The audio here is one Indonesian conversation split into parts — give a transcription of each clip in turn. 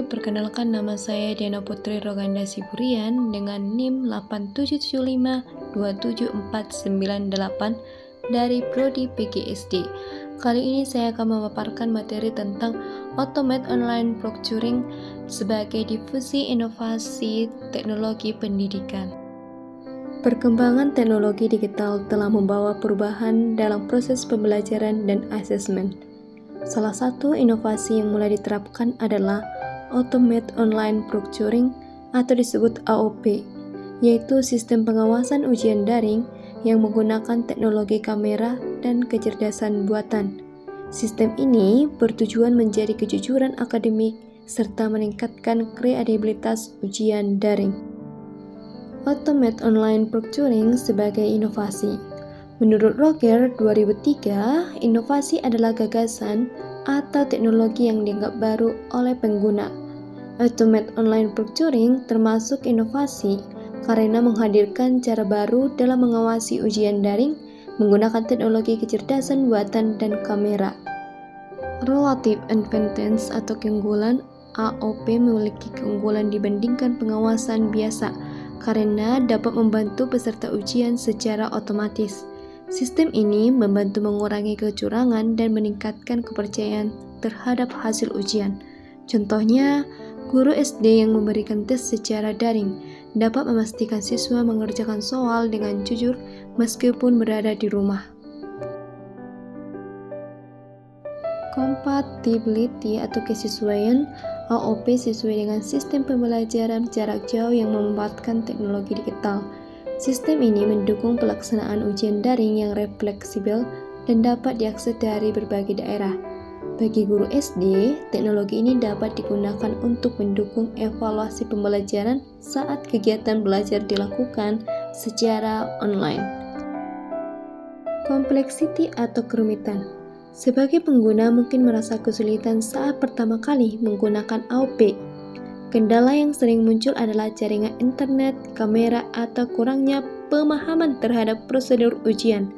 perkenalkan nama saya Diana Putri Roganda Siburian dengan NIM 8775274998 dari Prodi PGSD. Kali ini saya akan memaparkan materi tentang Automate Online Procuring sebagai difusi inovasi teknologi pendidikan. Perkembangan teknologi digital telah membawa perubahan dalam proses pembelajaran dan asesmen. Salah satu inovasi yang mulai diterapkan adalah Automate Online Procuring atau disebut AOP, yaitu sistem pengawasan ujian daring yang menggunakan teknologi kamera dan kecerdasan buatan. Sistem ini bertujuan menjadi kejujuran akademik serta meningkatkan kredibilitas ujian daring. Automate Online Procuring sebagai inovasi. Menurut Roger 2003, inovasi adalah gagasan atau teknologi yang dianggap baru oleh pengguna. Automate Online Procuring termasuk inovasi karena menghadirkan cara baru dalam mengawasi ujian daring menggunakan teknologi kecerdasan buatan dan kamera. Relative Advantage atau keunggulan AOP memiliki keunggulan dibandingkan pengawasan biasa karena dapat membantu peserta ujian secara otomatis. Sistem ini membantu mengurangi kecurangan dan meningkatkan kepercayaan terhadap hasil ujian. Contohnya, guru SD yang memberikan tes secara daring dapat memastikan siswa mengerjakan soal dengan jujur meskipun berada di rumah. Compatibility atau kesesuaian AOP sesuai dengan sistem pembelajaran jarak jauh yang memanfaatkan teknologi digital. Sistem ini mendukung pelaksanaan ujian daring yang fleksibel dan dapat diakses dari berbagai daerah. Bagi guru SD, teknologi ini dapat digunakan untuk mendukung evaluasi pembelajaran saat kegiatan belajar dilakukan secara online. Kompleksiti atau kerumitan. Sebagai pengguna mungkin merasa kesulitan saat pertama kali menggunakan AOP. Kendala yang sering muncul adalah jaringan internet, kamera, atau kurangnya pemahaman terhadap prosedur ujian.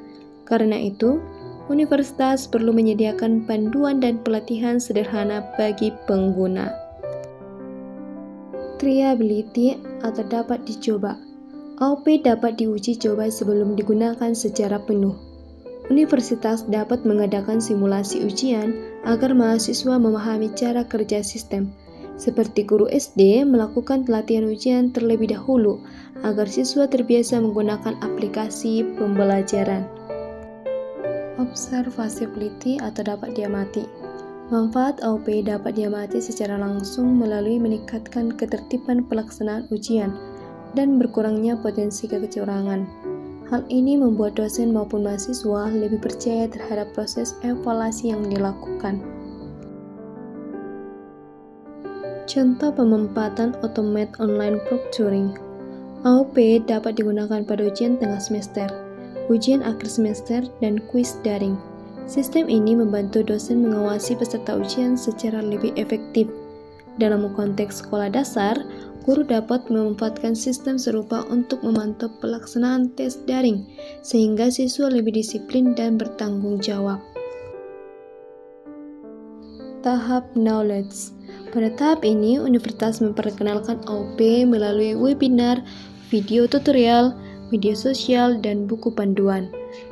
Karena itu, universitas perlu menyediakan panduan dan pelatihan sederhana bagi pengguna. Triability atau dapat dicoba. AOP dapat diuji coba sebelum digunakan secara penuh. Universitas dapat mengadakan simulasi ujian agar mahasiswa memahami cara kerja sistem. Seperti guru SD melakukan pelatihan ujian terlebih dahulu agar siswa terbiasa menggunakan aplikasi pembelajaran. Observability atau dapat diamati. Manfaat AOP dapat diamati secara langsung melalui meningkatkan ketertiban pelaksanaan ujian dan berkurangnya potensi kecurangan. Hal ini membuat dosen maupun mahasiswa lebih percaya terhadap proses evaluasi yang dilakukan. Contoh pemanfaatan Automate Online Procuring. AOP dapat digunakan pada ujian tengah semester, ujian akhir semester, dan kuis daring. Sistem ini membantu dosen mengawasi peserta ujian secara lebih efektif. Dalam konteks sekolah dasar, guru dapat memanfaatkan sistem serupa untuk memantau pelaksanaan tes daring, sehingga siswa lebih disiplin dan bertanggung jawab. Tahap Knowledge. Pada tahap ini, universitas memperkenalkan AOP melalui webinar, video tutorial, media sosial, dan buku panduan.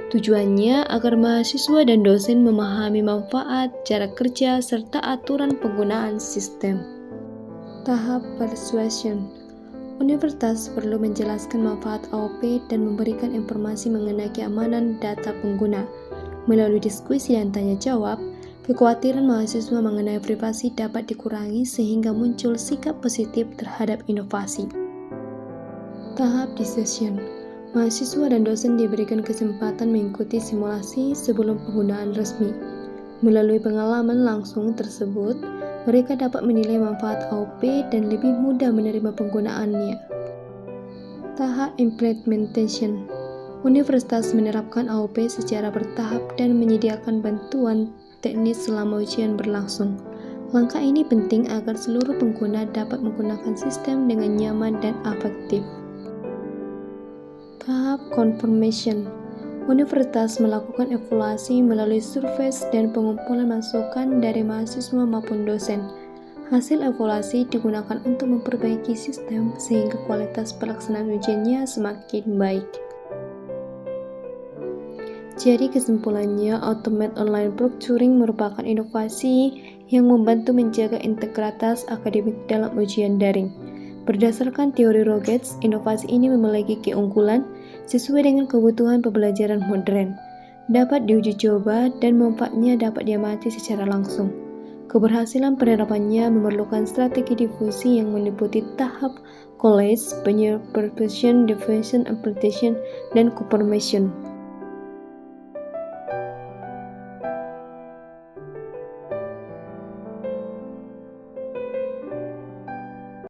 Tujuannya agar mahasiswa dan dosen memahami manfaat, cara kerja, serta aturan penggunaan sistem. Tahap Persuasion. Universitas perlu menjelaskan manfaat AOP dan memberikan informasi mengenai keamanan data pengguna. Melalui diskusi dan tanya jawab, kekhawatiran mahasiswa mengenai privasi dapat dikurangi sehingga muncul sikap positif terhadap inovasi. Tahap Decision. Mahasiswa dan dosen diberikan kesempatan mengikuti simulasi sebelum penggunaan resmi. Melalui pengalaman langsung tersebut, mereka dapat menilai manfaat AOP dan lebih mudah menerima penggunaannya. Tahap Implementation. Universitas menerapkan AOP secara bertahap dan menyediakan bantuan teknis selama ujian berlangsung. Langkah ini penting agar seluruh pengguna dapat menggunakan sistem dengan nyaman dan efektif. Tahap Confirmation. Universitas melakukan evaluasi melalui survei dan pengumpulan masukan dari mahasiswa maupun dosen. Hasil evaluasi digunakan untuk memperbaiki sistem sehingga kualitas pelaksanaan ujiannya semakin baik. Jadi kesimpulannya, Automate Online Proctoring merupakan inovasi yang membantu menjaga integritas akademik dalam ujian daring. Berdasarkan teori Rogers, inovasi ini memiliki keunggulan sesuai dengan kebutuhan pembelajaran modern, dapat diuji coba, dan manfaatnya dapat diamati secara langsung. Keberhasilan penerapannya memerlukan strategi difusi yang meliputi tahap collage, penyerbuan, diffusion, application, dan confirmation.